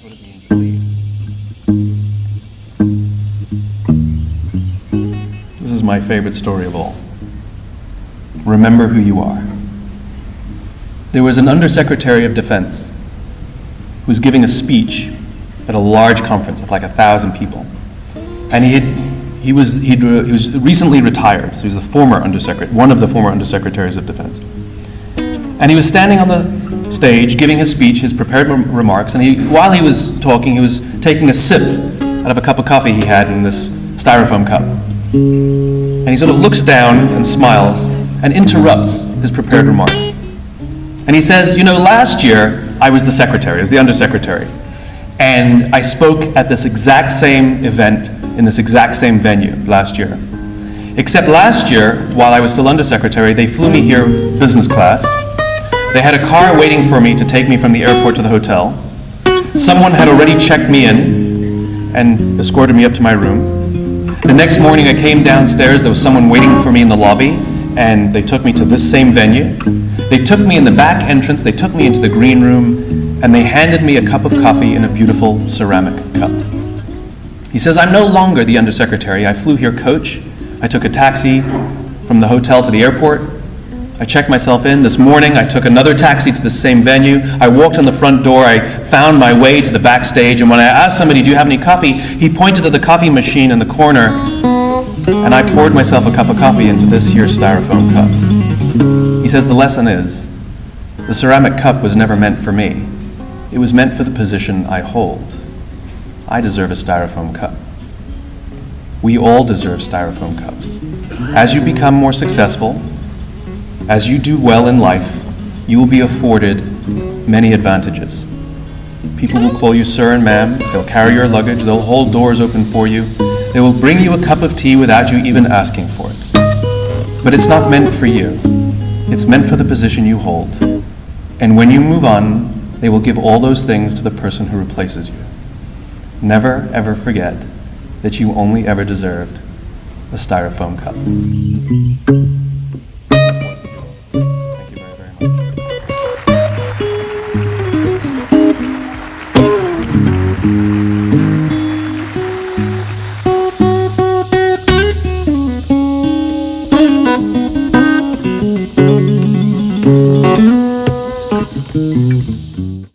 what it means to lead. This is my favorite story of all. Remember who you are. There was an Undersecretary of Defense who was giving a speech at a large conference of like 1,000 people. And he was recently retired, so he was one of the former Undersecretaries of Defense. And he was standing on the stage giving his speech, his prepared remarks, and while he was talking, he was taking a sip out of a cup of coffee he had in this styrofoam cup. And he sort of looks down and smiles and interrupts his prepared remarks. And he says, you know, last year I was the secretary, as the undersecretary, and I spoke at this exact same event in this exact same venue last year. Except last year, while I was still undersecretary, they flew me here business class. They had a car waiting for me to take me from the airport to the hotel. Someone had already checked me in and escorted me up to my room. The next morning I came downstairs, there was someone waiting for me in the lobby, and they took me to this same venue. They took me in the back entrance, they took me into the green room, and they handed me a cup of coffee in a beautiful ceramic cup. He says, I'm no longer the undersecretary. I flew here coach. I took a taxi from the hotel to the airport. I checked myself in. This morning, I took another taxi to the same venue. I walked in the front door. I found my way to the backstage. And when I asked somebody, do you have any coffee? He pointed to the coffee machine in the corner. And I poured myself a cup of coffee into this here styrofoam cup. He says the lesson is, the ceramic cup was never meant for me. It was meant for the position I hold. I deserve a styrofoam cup. We all deserve styrofoam cups. As you become more successful, as you do well in life, you will be afforded many advantages. People will call you sir and ma'am, they'll carry your luggage, they'll hold doors open for you, they will bring you a cup of tea without you even asking for it. But it's not meant for you. It's meant for the position you hold. And when you move on, they will give all those things to the person who replaces you. Never, ever forget that you only ever deserved a styrofoam cup.